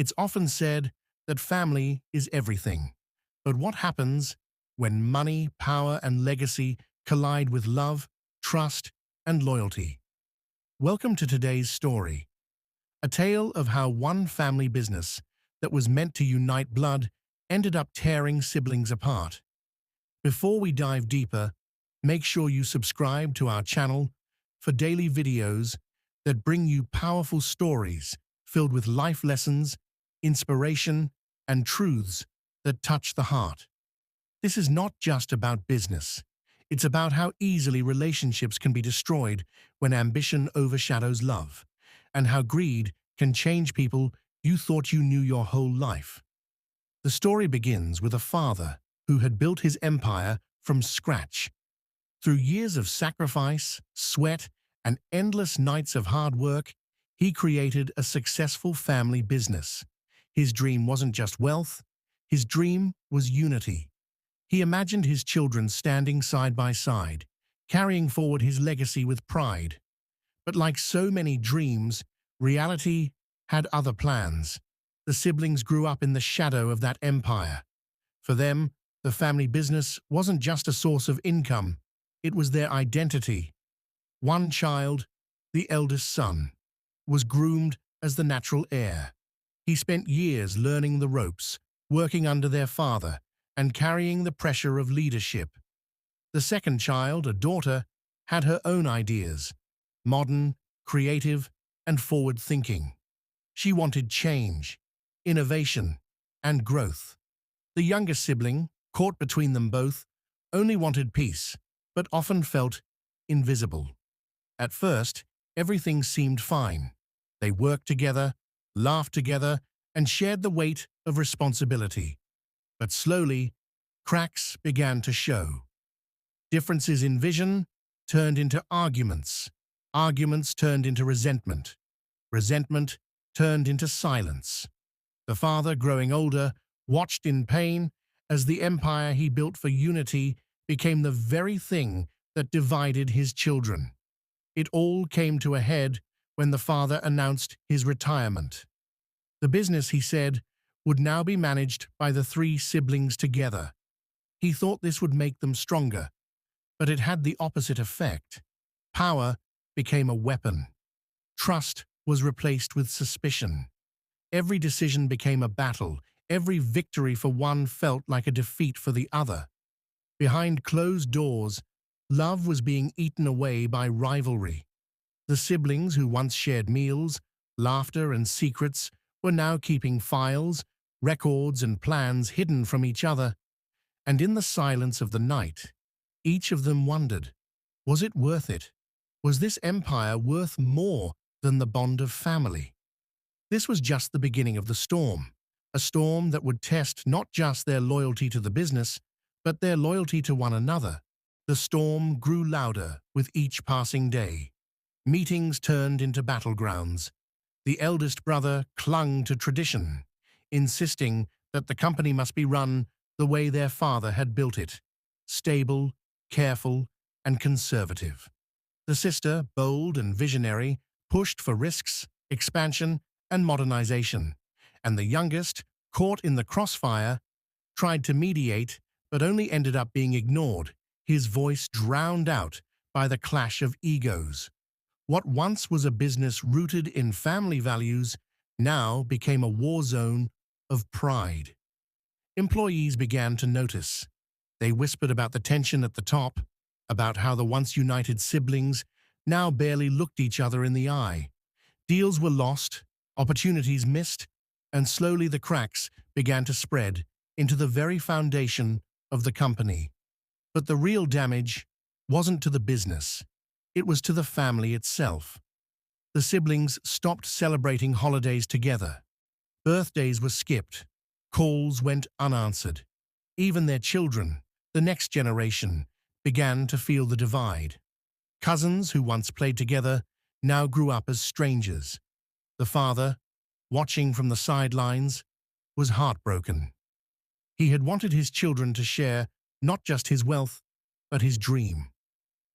It's often said that family is everything. But what happens when money, power, and legacy collide with love, trust, and loyalty? Welcome to today's story, a tale of how one family business that was meant to unite blood ended up tearing siblings apart. Before we dive deeper, make sure you subscribe to our channel for daily videos that bring you powerful stories filled with life lessons, inspiration, and truths that touch the heart. This is not just about business. It's about how easily relationships can be destroyed when ambition overshadows love, and how greed can change people you thought you knew your whole life. The story begins with a father who had built his empire from scratch. Through years of sacrifice, sweat, and endless nights of hard work, he created a successful family business. His dream wasn't just wealth, his dream was unity. He imagined his children standing side by side, carrying forward his legacy with pride. But like so many dreams, reality had other plans. The siblings grew up in the shadow of that empire. For them, the family business wasn't just a source of income, it was their identity. One child, the eldest son, was groomed as the natural heir. He spent years learning the ropes, working under their father, and carrying the pressure of leadership. The second child, a daughter, had her own ideas, modern, creative, and forward-thinking. She wanted change, innovation, and growth. The younger sibling, caught between them both, only wanted peace, but often felt invisible. At first, everything seemed fine. They worked together, laughed together, and shared the weight of responsibility. But slowly, cracks began to show. Differences in vision turned into arguments. Arguments turned into resentment. Resentment turned into silence. The father, growing older, watched in pain as the empire he built for unity became the very thing that divided his children. It all came to a head when the father announced his retirement. The business, he said, would now be managed by the three siblings together. He thought this would make them stronger, but it had the opposite effect. Power became a weapon. Trust was replaced with suspicion. Every decision became a battle. Every victory for one felt like a defeat for the other. Behind closed doors, love was being eaten away by rivalry. The siblings who once shared meals, laughter, and secrets were now keeping files, records, and plans hidden from each other. And in the silence of the night, each of them wondered, was it worth it? Was this empire worth more than the bond of family? This was just the beginning of the storm, a storm that would test not just their loyalty to the business, but their loyalty to one another. The storm grew louder with each passing day. Meetings turned into battlegrounds. The eldest brother clung to tradition, insisting that the company must be run the way their father had built it, stable, careful, and conservative. The sister, bold and visionary, pushed for risks, expansion, and modernization, and the youngest, caught in the crossfire, tried to mediate but only ended up being ignored, his voice drowned out by the clash of egos. What once was a business rooted in family values now became a war zone of pride. Employees began to notice. They whispered about the tension at the top, about how the once united siblings now barely looked each other in the eye. Deals were lost, opportunities missed, and slowly the cracks began to spread into the very foundation of the company. But the real damage wasn't to the business. It was to the family itself. The siblings stopped celebrating holidays together. Birthdays were skipped. Calls went unanswered. Even their children, the next generation, began to feel the divide. Cousins who once played together now grew up as strangers. The father, watching from the sidelines, was heartbroken. He had wanted his children to share not just his wealth, but his dream.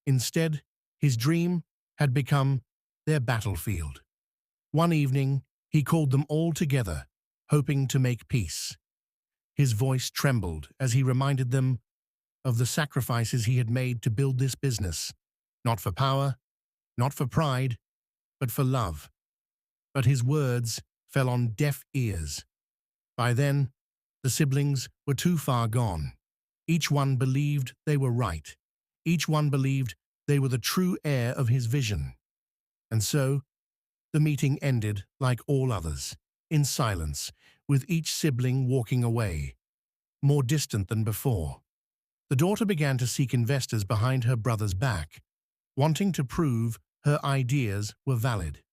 Instead, his dream had become their battlefield. One evening, he called them all together, hoping to make peace. His voice trembled as he reminded them of the sacrifices he had made to build this business, not for power, not for pride, but for love. But his words fell on deaf ears. By then, the siblings were too far gone. Each one believed they were right. Each one believed they were the true heir of his vision. And so, the meeting ended like all others, in silence, with each sibling walking away, more distant than before. The daughter began to seek investors behind her brother's back, wanting to prove her ideas were valid.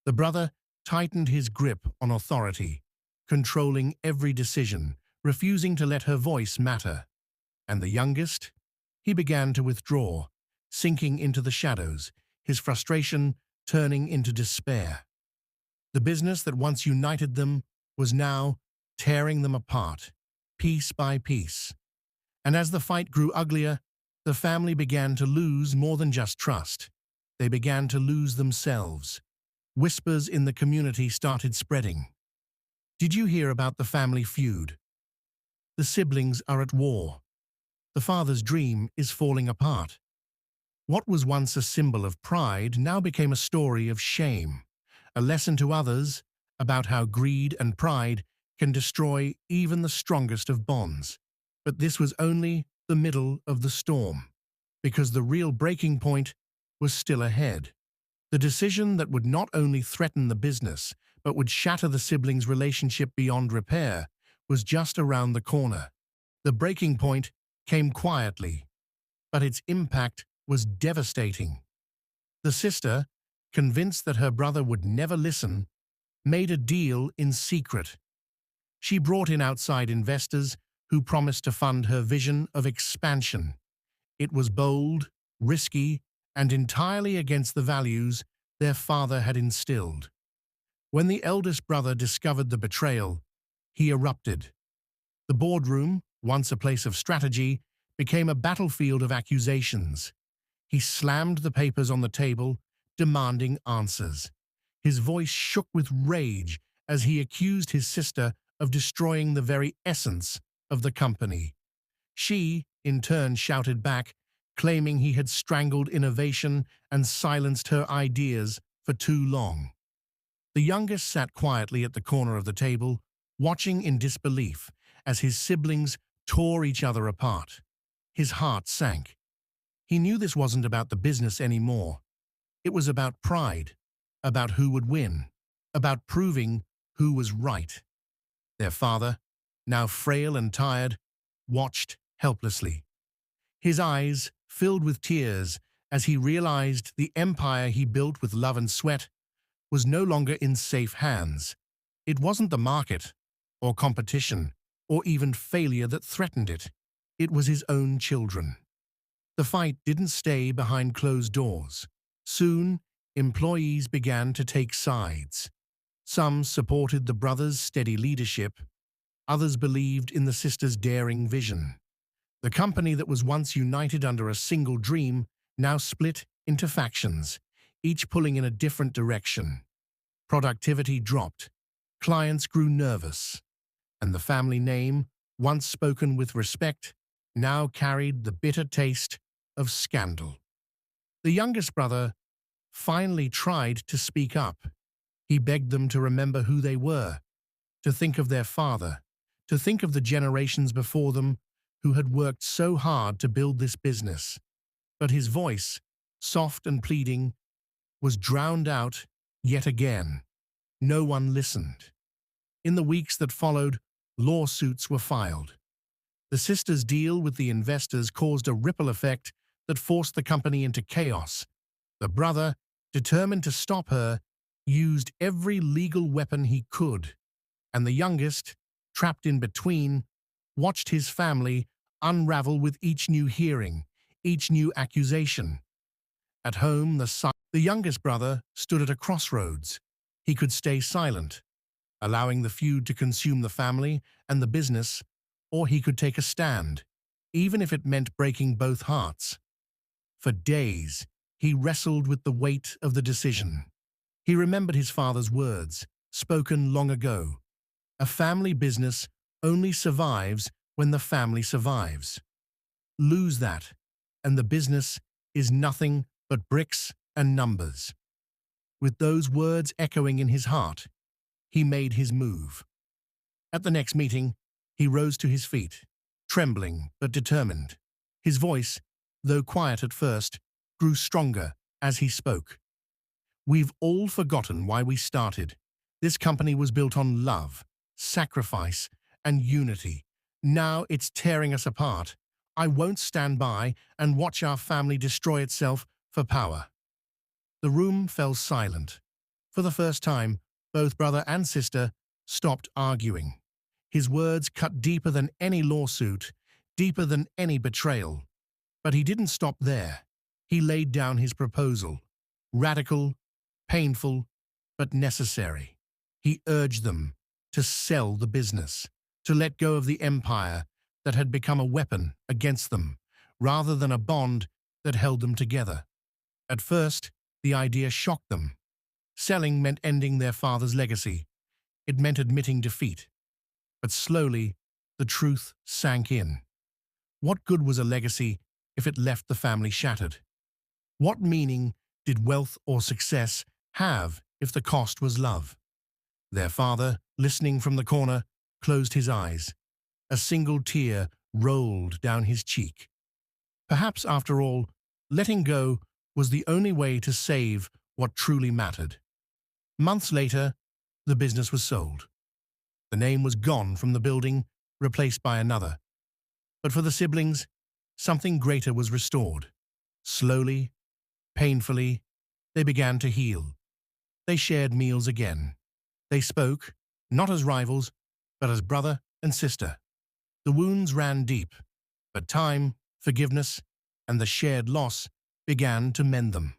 The brother tightened his grip on authority, controlling every decision, refusing to let her voice matter. And the youngest? He began to withdraw, sinking into the shadows, his frustration turning into despair. The business that once united them was now tearing them apart, piece by piece. And as the fight grew uglier, the family began to lose more than just trust. They began to lose themselves. Whispers in the community started spreading. Did you hear about the family feud? The siblings are at war. The father's dream is falling apart. What was once a symbol of pride now became a story of shame, a lesson to others about how greed and pride can destroy even the strongest of bonds. But this was only the middle of the storm, because the real breaking point was still ahead. The decision that would not only threaten the business, but would shatter the siblings' relationship beyond repair, was just around the corner. The breaking point came quietly, but its impact was devastating. The sister, convinced that her brother would never listen, made a deal in secret. She brought in outside investors who promised to fund her vision of expansion. It was bold, risky, and entirely against the values their father had instilled. When the eldest brother discovered the betrayal, he erupted. The boardroom, once a place of strategy, became a battlefield of accusations. He slammed the papers on the table, demanding answers. His voice shook with rage as he accused his sister of destroying the very essence of the company. She, in turn, shouted back, claiming he had strangled innovation and silenced her ideas for too long. The youngest sat quietly at the corner of the table, watching in disbelief as his siblings tore each other apart. His heart sank. He knew this wasn't about the business anymore. It was about pride, about who would win, about proving who was right. Their father, now frail and tired, watched helplessly. His eyes filled with tears as he realized the empire he built with love and sweat was no longer in safe hands. It wasn't the market, or competition, or even failure that threatened it. It was his own children. The fight didn't stay behind closed doors. Soon, employees began to take sides. Some supported the brothers' steady leadership. Others believed in the sisters' daring vision. The company that was once united under a single dream now split into factions, each pulling in a different direction. Productivity dropped. Clients grew nervous. And the family name, once spoken with respect, now carried the bitter taste of scandal. The youngest brother finally tried to speak up. He begged them to remember who they were, to think of their father, to think of the generations before them who had worked so hard to build this business. But his voice, soft and pleading, was drowned out yet again. No one listened. In the weeks that followed, lawsuits were filed. The sister's deal with the investors caused a ripple effect that forced the company into chaos. The brother, determined to stop her, used every legal weapon he could, and the youngest, trapped in between, watched his family unravel with each new hearing, each new accusation. At home, the youngest brother stood at a crossroads. He could stay silent, allowing the feud to consume the family and the business, or he could take a stand, even if it meant breaking both hearts. For days, he wrestled with the weight of the decision. He remembered his father's words, spoken long ago. A family business only survives when the family survives. Lose that, and the business is nothing but bricks and numbers. With those words echoing in his heart, he made his move. At the next meeting, he rose to his feet, trembling but determined. His voice, though quiet at first, grew stronger as he spoke. We've all forgotten why we started. This company was built on love, sacrifice, and unity. Now it's tearing us apart. I won't stand by and watch our family destroy itself for power. The room fell silent. For the first time, both brother and sister stopped arguing. His words cut deeper than any lawsuit, deeper than any betrayal. But he didn't stop there. He laid down his proposal. Radical, painful, but necessary. He urged them to sell the business, to let go of the empire that had become a weapon against them, rather than a bond that held them together. At first, the idea shocked them. Selling meant ending their father's legacy. It meant admitting defeat. But slowly, the truth sank in. What good was a legacy if it left the family shattered? What meaning did wealth or success have if the cost was love? Their father, listening from the corner, closed his eyes. A single tear rolled down his cheek. Perhaps, after all, letting go was the only way to save what truly mattered. Months later, the business was sold. The name was gone from the building, replaced by another. But for the siblings, something greater was restored. Slowly, painfully, they began to heal. They shared meals again. They spoke, not as rivals, but as brother and sister. The wounds ran deep, but time, forgiveness, and the shared loss began to mend them.